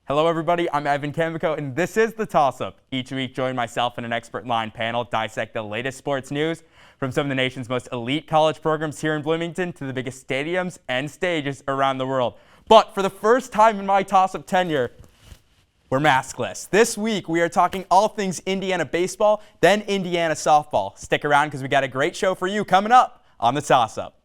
Hello, everybody. I'm Evan Kamiko, and this is The Toss-Up. Each week, join myself and an expert line panel dissect the latest sports news from some of the nation's most elite college programs here in Bloomington to the biggest stadiums and stages around the world. But for the first time in my Toss-Up tenure, we're maskless. This week, we are talking all things Indiana baseball, then Indiana softball. Stick around because we got a great show for you coming up on The Toss-Up.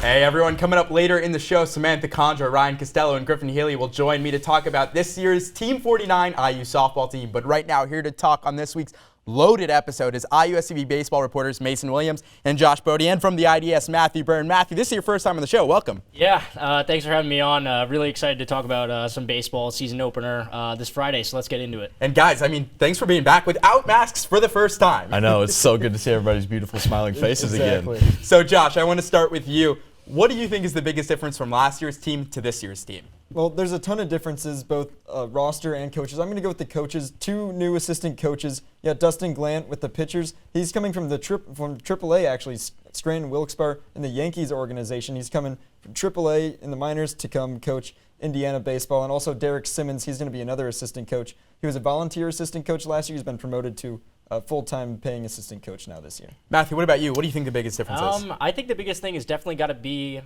Hey everyone, coming up later in the show, Samantha Condra, Ryan Costello, and Griffin Healy will join me to talk about this year's Team 49 IU softball team. But right now, here to talk on this week's loaded episode is IUSCB baseball reporters Mason Williams and Josh Bodie, and from the IDS, Matthew Byrne. Matthew, this is your first time on the show. Welcome. Yeah, thanks for having me on. Really excited to talk about some baseball season opener this Friday, so let's get into it. And guys, thanks for being back without masks for the first time. I know, it's so good to see everybody's beautiful smiling faces again. So Josh, I want to start with you. What do you think is the biggest difference from last year's team to this year's team? Well, there's a ton of differences, both roster and coaches. I'm going to go with the coaches. Two new assistant coaches. You got Dustin Glant with the pitchers. He's coming from from AAA, actually, Scranton Wilkes-Barre in the Yankees organization. He's coming from AAA in the minors to come coach Indiana baseball. And also Derek Simmons, he's going to be another assistant coach. He was a volunteer assistant coach last year. He's been promoted to full-time paying assistant coach now this year. Matthew, what about you? What do you think the biggest difference is? I think the biggest thing is definitely got to be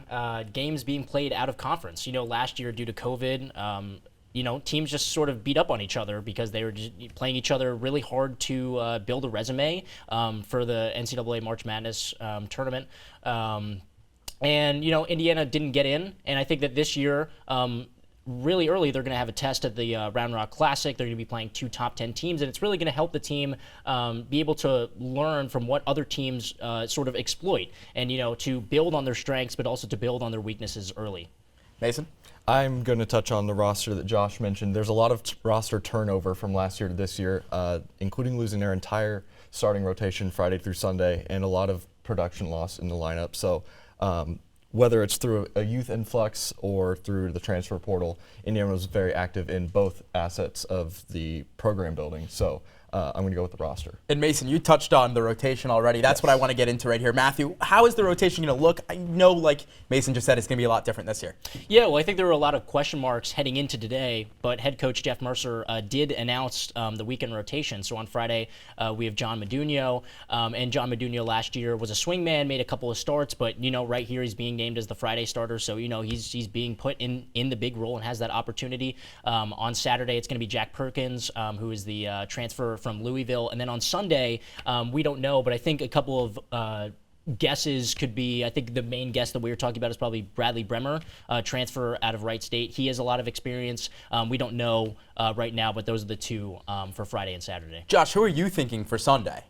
games being played out of conference. You know, last year due to COVID, teams just sort of beat up on each other because they were just playing each other really hard to build a resume for the NCAA March Madness tournament. And, Indiana didn't get in, and I think that this year, really early, they're going to have a test at the Round Rock Classic. They're going to be playing two top 10 teams, and it's really going to help the team be able to learn from what other teams sort of exploit and, to build on their strengths, but also to build on their weaknesses early. Mason? I'm going to touch on the roster that Josh mentioned. There's a lot of roster turnover from last year to this year, including losing their entire starting rotation Friday through Sunday, and a lot of production loss in the lineup. So whether it's through a youth influx or through the transfer portal, Indiana was very active in both assets of the program building. So I'm going to go with the roster. And Mason, you touched on the rotation already. That's what I want to get into right here. Matthew, how is the rotation going to look? I know, like Mason just said, it's going to be a lot different this year. Yeah, well, I think there were a lot of question marks heading into today, but head coach Jeff Mercer did announce the weekend rotation. So on Friday, we have John Modugno, and John Modugno last year was a swingman, made a couple of starts, but, right here he's being named as the Friday starter. So, he's being put in the big role and has that opportunity. On Saturday, it's going to be Jack Perkins, who is the transfer from Louisville. And then on Sunday, we don't know, but I think a couple of guesses could be, I think the main guess that we were talking about is probably Bradley Bremer, transfer out of Wright State. He has a lot of experience. We don't know right now, but those are the two for Friday and Saturday. Josh, who are you thinking for Sunday?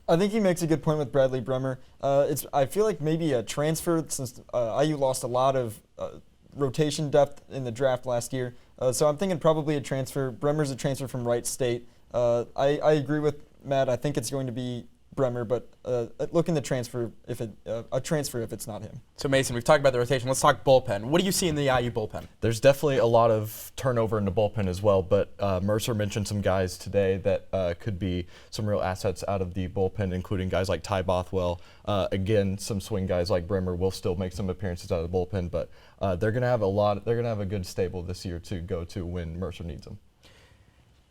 I think he makes a good point with Bradley Bremer. I feel like maybe a transfer since IU lost a lot of rotation depth in the draft last year. So I'm thinking probably a transfer. Bremer's a transfer from Wright State. I agree with Matt. I think it's going to be Bremer, but look in the transfer if it's not him. So Mason, we've talked about the rotation. Let's talk bullpen. What do you see in the IU bullpen? There's definitely a lot of turnover in the bullpen as well, but Mercer mentioned some guys today that could be some real assets out of the bullpen, including guys like Ty Bothwell. Again, some swing guys like Bremer will still make some appearances out of the bullpen, but they're going to have a good stable this year to go to when Mercer needs them.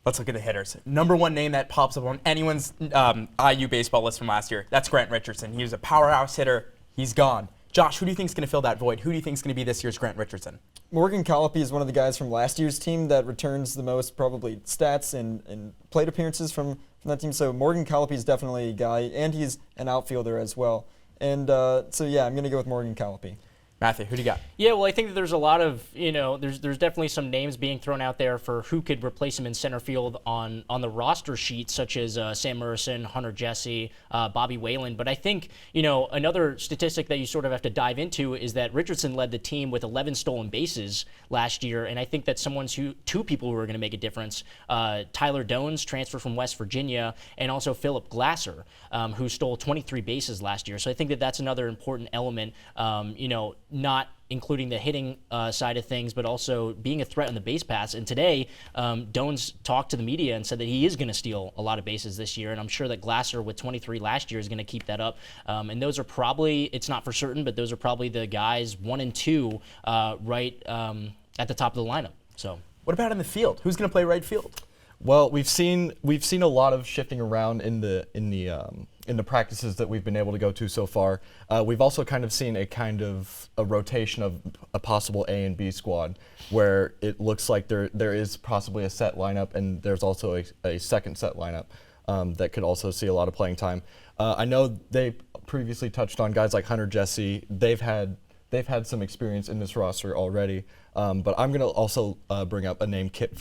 Let's look at the hitters. Number one name that pops up on anyone's IU baseball list from last year, that's Grant Richardson. He was a powerhouse hitter. He's gone. Josh, who do you think is going to fill that void? Who do you think is going to be this year's Grant Richardson? Morgan Colopy is one of the guys from last year's team that returns the most probably stats and plate appearances from that team. So Morgan Colopy is definitely a guy, and he's an outfielder as well. And I'm going to go with Morgan Colopy. Matthew, who do you got? Yeah, well, I think that there's a lot of, there's definitely some names being thrown out there for who could replace him in center field on the roster sheet, such as Sam Morrison, Hunter Jesse, Bobby Whalen. But I think, another statistic that you sort of have to dive into is that Richardson led the team with 11 stolen bases last year, and I think that two people who are going to make a difference, Tyler Dones, transfer from West Virginia, and also Philip Glasser, who stole 23 bases last year. So I think that that's another important element, not including the hitting side of things, but also being a threat on the base paths. And today, Dones talked to the media and said that he is going to steal a lot of bases this year, and I'm sure that Glasser with 23 last year is going to keep that up. And those are probably, it's not for certain, but those are probably the guys 1 and 2 right at the top of the lineup. So, what about in the field? Who's going to play right field? Well, we've seen a lot of shifting around in the practices that we've been able to go to so far. We've also kind of seen a rotation of a possible A and B squad, where it looks like there is possibly a set lineup, and there's also a second set lineup that could also see a lot of playing time. I know they previously touched on guys like Hunter Jesse. They've had some experience in this roster already, but I'm going to also bring up a name, Kip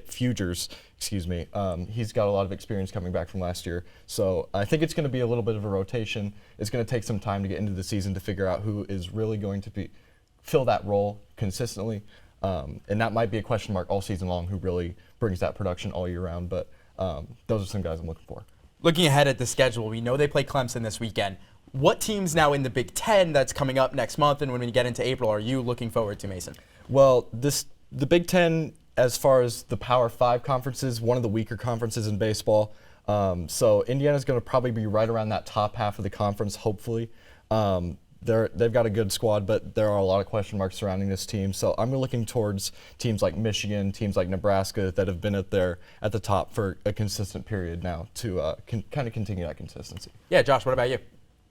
Fugers, excuse me. He's got a lot of experience coming back from last year. So I think it's going to be a little bit of a rotation. It's going to take some time to get into the season to figure out who is really going to fill that role consistently. And that might be a question mark all season long, who really brings that production all year round. But those are some guys I'm looking for. Looking ahead at the schedule, we know they play Clemson this weekend. What teams now in the Big Ten that's coming up next month and when we get into April are you looking forward to, Mason? Well, the Big Ten, as far as the Power 5 conferences, one of the weaker conferences in baseball. So Indiana's going to probably be right around that top half of the conference, hopefully. They've got a good squad, but there are a lot of question marks surrounding this team. So I'm looking towards teams like Michigan, teams like Nebraska that have been at the top for a consistent period now to kind of continue that consistency. Yeah, Josh, what about you?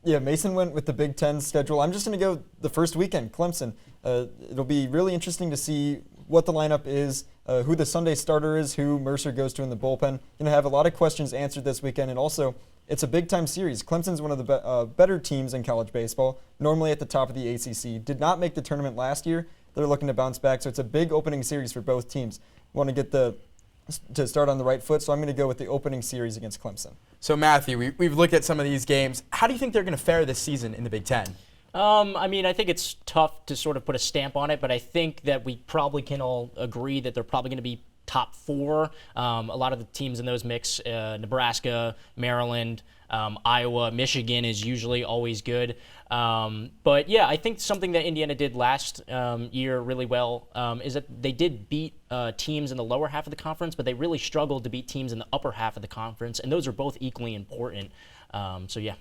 Yeah, Mason went with the Big Ten schedule. I'm just going to go the first weekend, Clemson. It'll be really interesting to see what the lineup is, who the Sunday starter is, who Mercer goes to in the bullpen. Going to have a lot of questions answered this weekend, and also it's a big-time series. Clemson's one of the better teams in college baseball, normally at the top of the ACC. Did not make the tournament last year. They're looking to bounce back, so it's a big opening series for both teams. Want to get to start on the right foot, so I'm going to go with the opening series against Clemson. So Matthew, we've looked at some of these games. How do you think they're going to fare this season in the Big Ten? I think it's tough to sort of put a stamp on it, but I think that we probably can all agree that they're probably going to be top 4. A lot of the teams in those mix, Nebraska, Maryland, Iowa, Michigan is usually always good. But yeah, I think something that Indiana did last year really well is that they did beat teams in the lower half of the conference, but they really struggled to beat teams in the upper half of the conference, and those are both equally important. So yeah.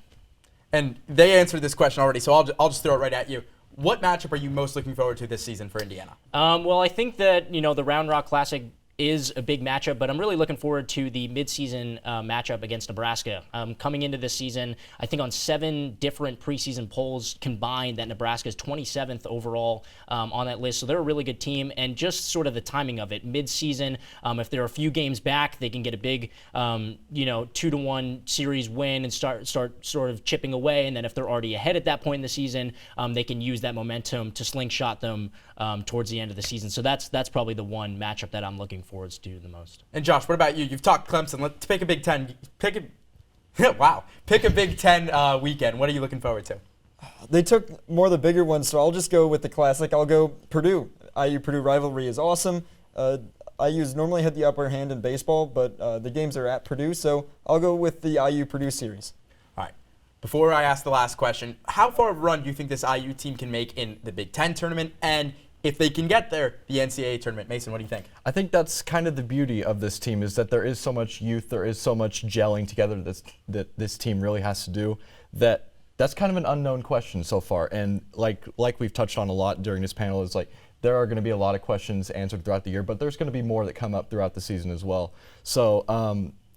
And they answered this question already, so I'll just throw it right at you. What matchup are you most looking forward to this season for Indiana? Well, I think that, the Round Rock Classic is a big matchup, but I'm really looking forward to the midseason matchup against Nebraska. Coming into this season, I think on 7 different preseason polls combined that Nebraska is 27th overall on that list. So they're a really good team, and just sort of the timing of it. Midseason, if they're a few games back, they can get a big, 2-1 series win and start sort of chipping away. And then if they're already ahead at that point in the season, they can use that momentum to slingshot them towards the end of the season. So that's probably the one matchup that I'm looking forward to the most. And Josh, what about you? You've talked Clemson. Let's pick a Big Ten. Pick a Big Ten weekend. What are you looking forward to? They took more of the bigger ones, so I'll just go with the classic. I'll go Purdue. IU-Purdue rivalry is awesome. IU's normally had the upper hand in baseball, but the games are at Purdue, so I'll go with the IU-Purdue series. All right. Before I ask the last question, how far of a run do you think this IU team can make in the Big Ten tournament? And if they can get there, the NCAA tournament. Mason, what do you think? I think that's kind of the beauty of this team, is that there is so much youth, there is so much gelling together that this team really has to do. That's kind of an unknown question so far. And like we've touched on a lot during this panel, is like there are going to be a lot of questions answered throughout the year, but there's going to be more that come up throughout the season as well. So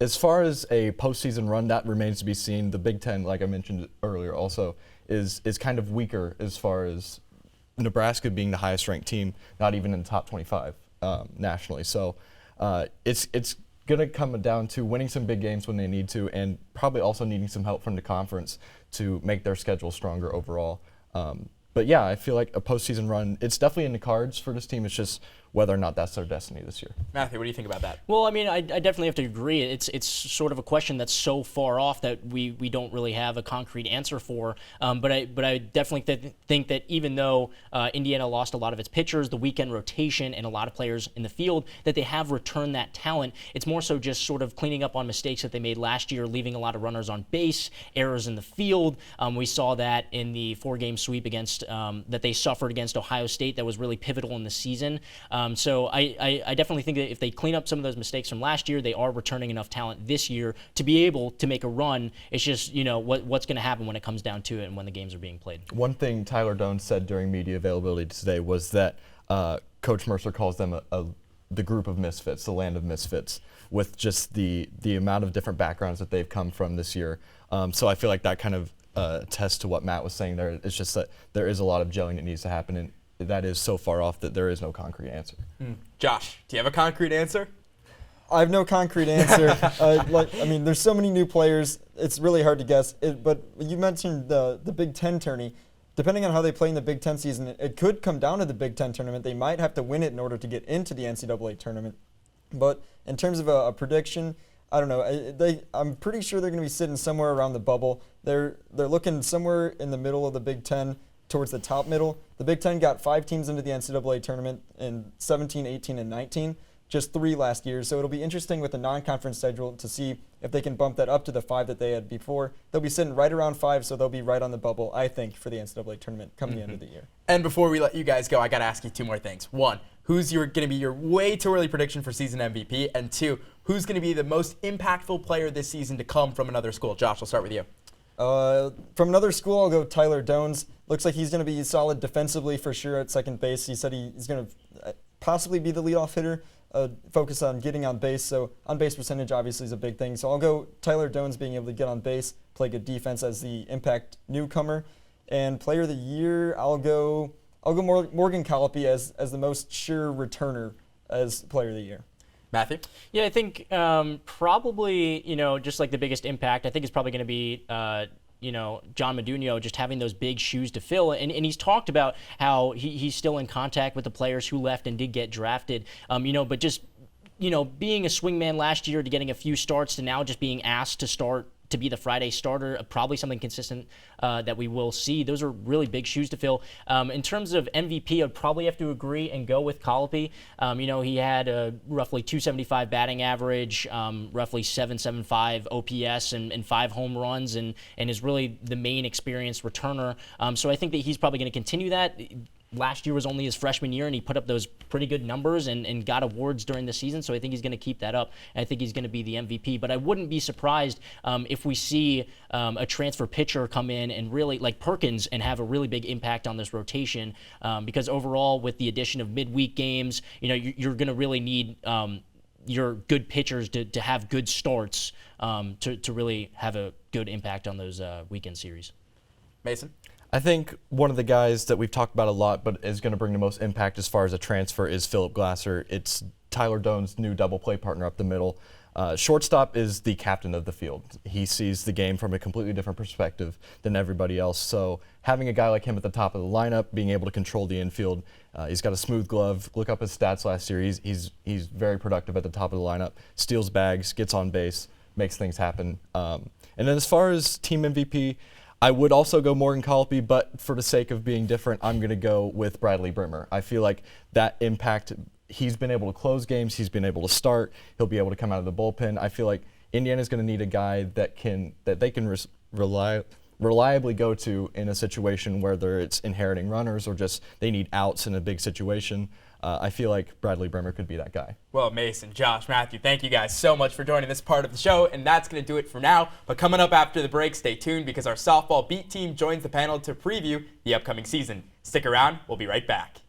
as far as a postseason run, that remains to be seen. The Big Ten, like I mentioned earlier, also is kind of weaker as far as Nebraska being the highest ranked team, not even in the top 25 nationally. So it's going to come down to winning some big games when they need to, and probably also needing some help from the conference to make their schedule stronger overall. But yeah, I feel like a postseason run, it's definitely in the cards for this team. It's just whether or not that's their destiny this year. Matthew, what do you think about that? Well, I mean, I definitely have to agree. It's sort of a question that's so far off that we don't really have a concrete answer for. But I definitely think that even though Indiana lost a lot of its pitchers, the weekend rotation, and a lot of players in the field, that they have returned that talent. It's more so just sort of cleaning up on mistakes that they made last year, leaving a lot of runners on base, errors in the field. We saw that in the 4-game sweep against that they suffered against Ohio State that was really pivotal in the season. So I definitely think that if they clean up some of those mistakes from last year, they are returning enough talent this year to be able to make a run. It's just, what's going to happen when it comes down to it and when the games are being played. One thing Tyler Doan said during media availability today was that Coach Mercer calls them the group of misfits, the land of misfits, with just the amount of different backgrounds that they've come from this year. So I feel like that kind of attests to what Matt was saying there. It's just that there is a lot of gelling that needs to happen, and that is so far off that there is no concrete answer. Josh, do you have a concrete answer? I have no concrete answer. There's so many new players, it's really hard to guess. But you mentioned the Big Ten tourney. Depending on how they play in the Big Ten season, it could come down to the Big Ten tournament. They might have to win it in order to get into the NCAA tournament. But in terms of a prediction, I don't know. I'm pretty sure they're going to be sitting somewhere around the bubble. They're looking somewhere in the middle of the Big Ten, towards the top middle. The Big Ten got 5 teams into the NCAA tournament in 17, 18, and 19, just 3 last year. So it'll be interesting with the non-conference schedule to see if they can bump that up to the 5 that they had before. They'll be sitting right around 5, so they'll be right on the bubble, I think, for the NCAA tournament come the end of the year. And before we let you guys go, I got to ask you 2 more things. 1, who's going to be your way too early prediction for season MVP? And 2, who's going to be the most impactful player this season to come from another school? Josh, I'll start with you. From another school, I'll go Tyler Dones. Looks like he's going to be solid defensively for sure at second base. He said he's going to possibly be the leadoff hitter, focus on getting on base. So on-base percentage obviously is a big thing. So I'll go Tyler Dones being able to get on base, play good defense as the impact newcomer. And player of the year, I'll go Morgan Colopy as the most sure returner as player of the year. Matthew? Yeah, I think probably, just like the biggest impact, I think is probably going to be, John Modugno just having those big shoes to fill. And he's talked about how he's still in contact with the players who left and did get drafted, but just, being a swingman last year to getting a few starts to now just being asked to start to be the Friday starter, probably something consistent that we will see. Those are really big shoes to fill. In terms of MVP, I'd probably have to agree and go with Colopy. He had a roughly 275 batting average, roughly 775 OPS and 5 home runs, and is really the main experienced returner. So I think that he's probably going to continue that. Last year was only his freshman year, and he put up those pretty good numbers and got awards during the season, so I think he's going to keep that up, and I think he's going to be the MVP. But I wouldn't be surprised if we see a transfer pitcher come in and really, like Perkins, and have a really big impact on this rotation, because overall, with the addition of midweek games, you're going to really need your good pitchers to have good starts to really have a good impact on those weekend series. Mason? I think one of the guys that we've talked about a lot but is going to bring the most impact as far as a transfer is Philip Glasser. It's Tyler Doan's new double play partner up the middle. Shortstop is the captain of the field. He sees the game from a completely different perspective than everybody else. So having a guy like him at the top of the lineup, being able to control the infield, he's got a smooth glove. Look up his stats last year. He's very productive at the top of the lineup, steals bags, gets on base, makes things happen. And then as far as team MVP, I would also go Morgan Colopy, but for the sake of being different, I'm going to go with Bradley Brimmer. I feel like that impact, he's been able to close games, he's been able to start, he'll be able to come out of the bullpen. I feel like Indiana's going to need a guy that they can reliably go to in a situation whether it's inheriting runners or just they need outs in a big situation. I feel like Bradley Brimmer could be that guy. Well, Mason, Josh, Matthew, thank you guys so much for joining this part of the show, and that's going to do it for now. But coming up after the break, stay tuned because our softball beat team joins the panel to preview the upcoming season. Stick around. We'll be right back.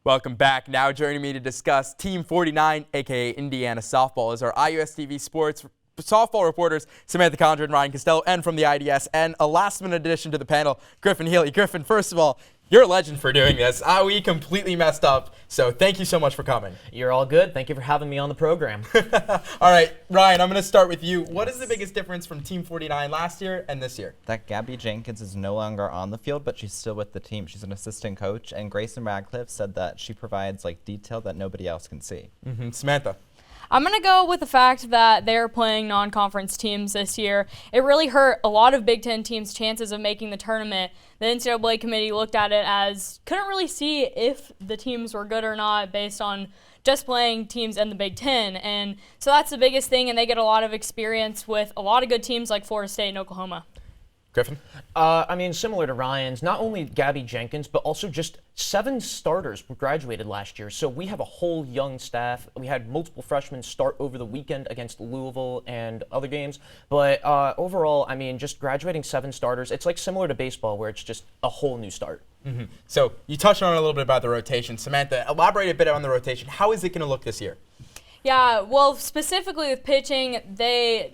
Welcome back. Now joining me to discuss Team 49, aka Indiana softball, is our IUSTV Sports softball reporters Samantha Condra and Ryan Costello, and from the IDS, and a last-minute addition to the panel, Griffin Healy. Griffin, first of all, you're a legend for doing this. We completely messed up, so thank you so much for coming. You're all good. Thank you for having me on the program. All right, Ryan, I'm going to start with you. What is the biggest difference from Team 49 last year and this year? That Gabby Jenkins is no longer on the field, but she's still with the team. She's an assistant coach, and Grayson Radcliffe said that she provides detail that nobody else can see. Samantha. I'm going to go with the fact that they're playing non-conference teams this year. It really hurt a lot of Big Ten teams' chances of making the tournament. The NCAA committee looked at it as couldn't really see if the teams were good or not based on just playing teams in the Big Ten. And so that's the biggest thing, and they get a lot of experience with a lot of good teams like Florida State and Oklahoma. Griffin? Similar to Ryan's, not only Gabby Jenkins, but also just 7 starters graduated last year. So we have a whole young staff. We had multiple freshmen start over the weekend against Louisville and other games. But overall, just graduating 7 starters, it's similar to baseball where it's just a whole new start. So you touched on a little bit about the rotation. Samantha, elaborate a bit on the rotation. How is it going to look this year? Yeah, well, specifically with pitching,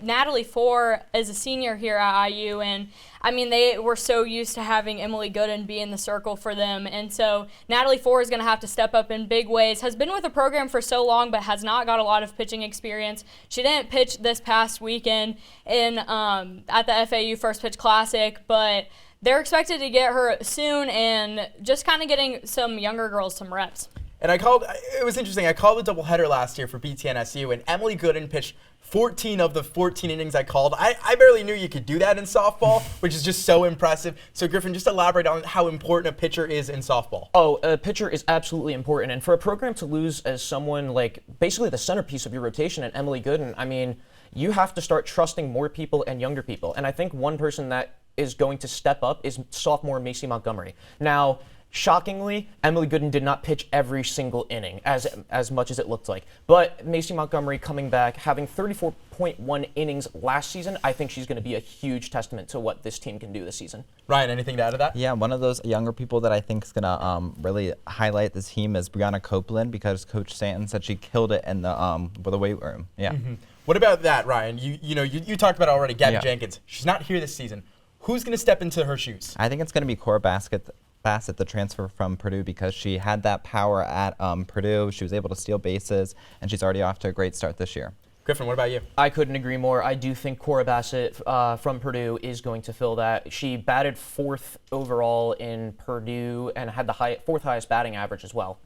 Natalie Four is a senior here at IU, and they were so used to having Emily Gooden be in the circle for them, and so Natalie Four is going to have to step up in big ways. Has been with the program for so long, but has not got a lot of pitching experience. She didn't pitch this past weekend at the FAU First Pitch Classic, but they're expected to get her soon, and just kind of getting some younger girls some reps. And it was interesting, I called a doubleheader last year for BTNSU, and Emily Gooden pitched 14 of the 14 innings I called. I barely knew you could do that in softball, which is just so impressive. So Griffin, just elaborate on how important a pitcher is in softball. Oh, a pitcher is absolutely important. And for a program to lose as someone basically the centerpiece of your rotation and Emily Gooden, you have to start trusting more people and younger people. And I think one person that is going to step up is sophomore Macy Montgomery. Now, shockingly, Emily Gooden did not pitch every single inning as much as it looked like. But Macy Montgomery coming back, having 34.1 innings last season, I think she's going to be a huge testament to what this team can do this season. Ryan, anything to add to that? Yeah, one of those younger people that I think is going to really highlight this team is Brianna Copeland, because Coach Stanton said she killed it in the weight room. Yeah. What about that, Ryan? You talked about it already, Gabby Jenkins. She's not here this season. Who's going to step into her shoes? I think it's going to be Cora Bassett, the transfer from Purdue, because she had that power at Purdue. She was able to steal bases, and she's already off to a great start this year. Griffin, what about you? I couldn't agree more. I do think Cora Bassett from Purdue is going to fill that. She batted 4th overall in Purdue and had the 4th highest batting average as well.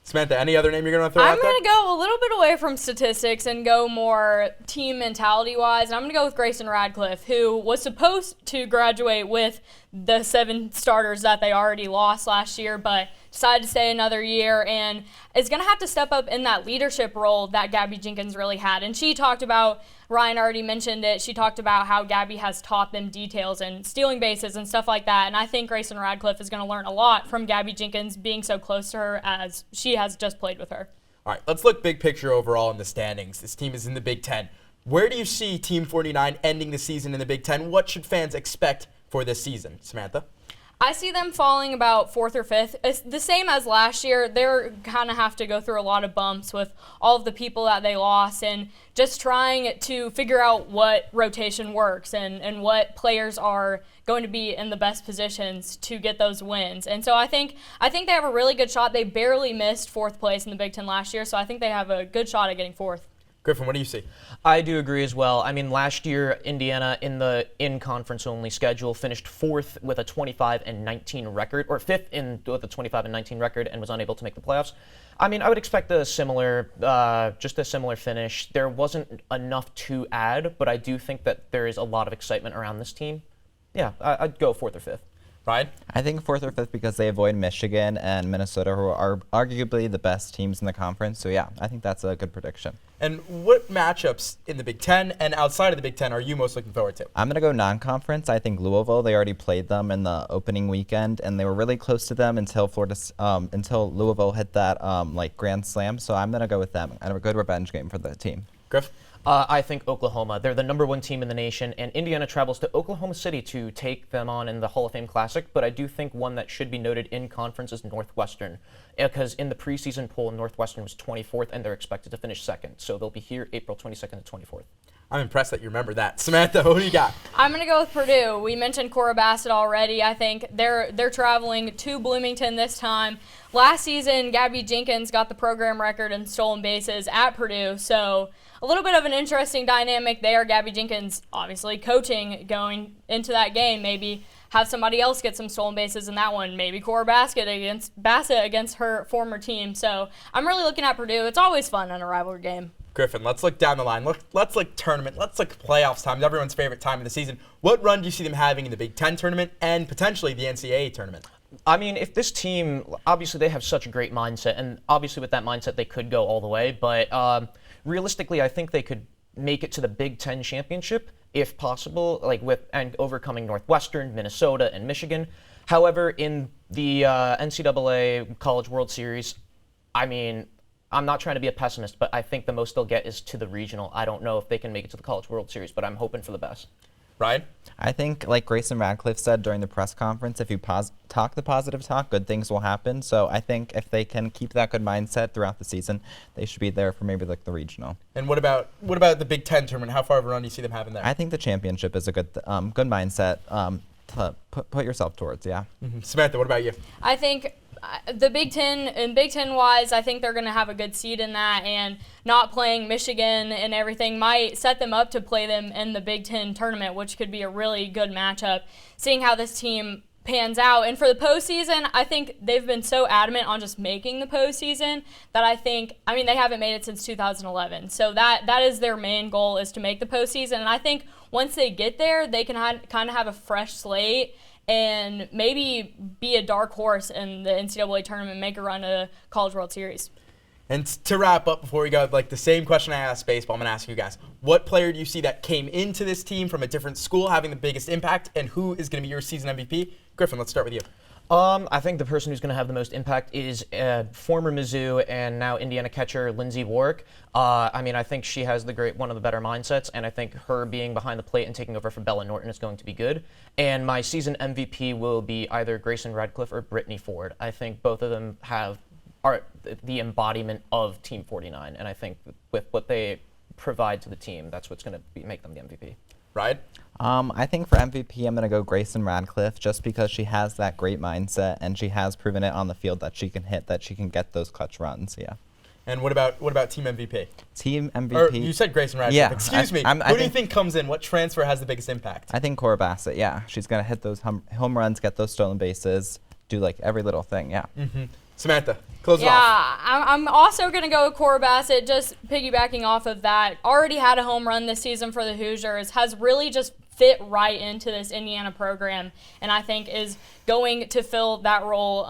Samantha, any other name you're going to throw out there? I'm going to go a little bit away from statistics and go more team mentality-wise. And I'm going to go with Grayson Radcliffe, who was supposed to graduate with the 7 starters that they already lost last year, but decided to stay another year and is going to have to step up in that leadership role that Gabby Jenkins really had. And she talked about, Ryan already mentioned it, she talked about how Gabby has taught them details and stealing bases and stuff like that. And I think Grayson Radcliffe is going to learn a lot from Gabby Jenkins being so close to her as she has just played with her. All right, let's look big picture overall in the standings. This team is in the Big Ten. Where do you see Team 49 ending the season in the Big Ten? What should fans expect for this season? Samantha? I see them falling about 4th or 5th. It's the same as last year. They're kind of have to go through a lot of bumps with all of the people that they lost and just trying to figure out what rotation works and what players are going to be in the best positions to get those wins. And so I think they have a really good shot. They barely missed 4th place in the Big Ten last year, so I think they have a good shot at getting 4th. Griffin, what do you see? I do agree as well. Last year, Indiana in the in-conference only schedule finished 4th with a 25-19 record, or 5th with a 25-19 record, and was unable to make the playoffs. I would expect a similar finish. There wasn't enough to add, but I do think that there is a lot of excitement around this team. Yeah, I'd go 4th or 5th. Ryan? I think 4th or 5th because they avoid Michigan and Minnesota, who are arguably the best teams in the conference. So yeah, I think that's a good prediction. And what matchups in the Big Ten and outside of the Big Ten are you most looking forward to? I'm going to go non-conference. I think Louisville, they already played them in the opening weekend, and they were really close to them until Louisville hit that grand slam. So I'm going to go with them. I have a good revenge game for the team. Griff? I think Oklahoma. They're the #1 team in the nation, and Indiana travels to Oklahoma City to take them on in the Hall of Fame Classic. But I do think one that should be noted in conference is Northwestern, because in the preseason poll, Northwestern was 24th, and they're expected to finish 2nd. So they'll be here April 22nd to 24th. I'm impressed that you remember that. Samantha, what do you got? I'm going to go with Purdue. We mentioned Cora Bassett already. I think they're traveling to Bloomington this time. Last season, Gabby Jenkins got the program record in stolen bases at Purdue, so a little bit of an interesting dynamic there. Gabby Jenkins obviously coaching going into that game. Maybe have somebody else get some stolen bases in that one. Maybe Cora Bassett against her former team. So I'm really looking at Purdue. It's always fun in a rivalry game. Griffin, let's look down the line. Let's look tournament. Let's look playoffs time. Everyone's favorite time of the season. What run do you see them having in the Big Ten tournament and potentially the NCAA tournament? I mean, if this team, obviously they have such a great mindset, and obviously with that mindset they could go all the way, but realistically I think they could make it to the Big Ten championship if possible, and overcoming Northwestern, Minnesota, and Michigan. However, in the NCAA College World Series, I mean, I'm not trying to be a pessimist, but I think the most they'll get is to the regional. I don't know if they can make it to the College World Series, but I'm hoping for the best. Ryan? I think, like Grayson Radcliffe said during the press conference, if you talk the positive talk, good things will happen. So I think if they can keep that good mindset throughout the season, they should be there for maybe like the regional. And what about the Big Ten tournament? How far of a run do you see them having there? I think the championship is a good mindset to put yourself towards. Yeah. Mm-hmm. Samantha, what about you? I think the Big Ten wise, I think they're going to have a good seed in that, and not playing Michigan and everything might set them up to play them in the Big Ten tournament, which could be a really good matchup, seeing how this team pans out. And for the postseason, I think they've been so adamant on just making the postseason that I mean, they haven't made it since 2011. So that is their main goal, is to make the postseason. And I think once they get there, they can kind of have a fresh slate and maybe be a dark horse in the NCAA tournament, make a run to the College World Series. And to wrap up, before we go, like the same question I asked baseball, I'm going to ask you guys. What player do you see that came into this team from a different school having the biggest impact, and who is going to be your season MVP? Griffin, let's start with you. I think the person who's going to have the most impact is former Mizzou and now Indiana catcher Lindsey Warwick. I mean, I think she has one of the better mindsets, and I think her being behind the plate and taking over for Bella Norton is going to be good. And my season MVP will be either Grayson Radcliffe or Brittany Ford. I think both of them are the embodiment of Team 49, and I think with what they provide to the team, that's what's going to make them the MVP. Right? I think for MVP, I'm going to go Grayson Radcliffe, just because she has that great mindset and she has proven it on the field that she can hit, that she can get those clutch runs. Yeah. And what about team MVP? Team MVP. Or you said Grayson Radcliffe. Yeah. Excuse me. Who do you think comes in? What transfer has the biggest impact? I think Cora Bassett. Yeah, she's going to hit those home runs, get those stolen bases, do like every little thing. Yeah. Mm-hmm. Samantha, close it off. Yeah, I'm also going to go with Cora Bassett, just piggybacking off of that. Already had a home run this season for the Hoosiers, has really just fit right into this Indiana program, and I think is going to fill that role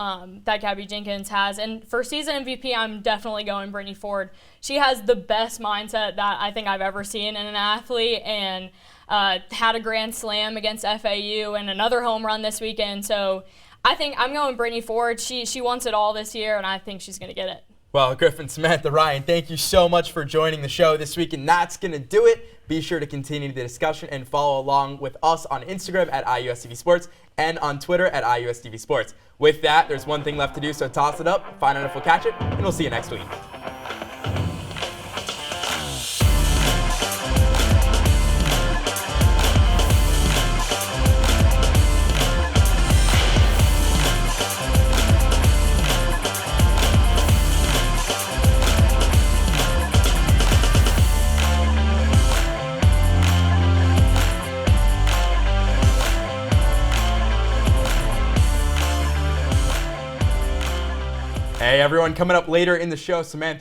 that Gabby Jenkins has. And for season MVP, I'm definitely going Brittany Ford. She has the best mindset that I think I've ever seen in an athlete, and had a grand slam against FAU and another home run this weekend. So I think I'm going Brittany Ford. She wants it all this year, and I think she's going to get it. Well, Griffin, Samantha, Ryan, thank you so much for joining the show this week, and that's going to do it. Be sure to continue the discussion and follow along with us on Instagram at IUSTV Sports and on Twitter at IUSTV Sports. With that, there's one thing left to do, so toss it up, find out if we'll catch it, and we'll see you next week. Hey everyone, coming up later in the show, Samantha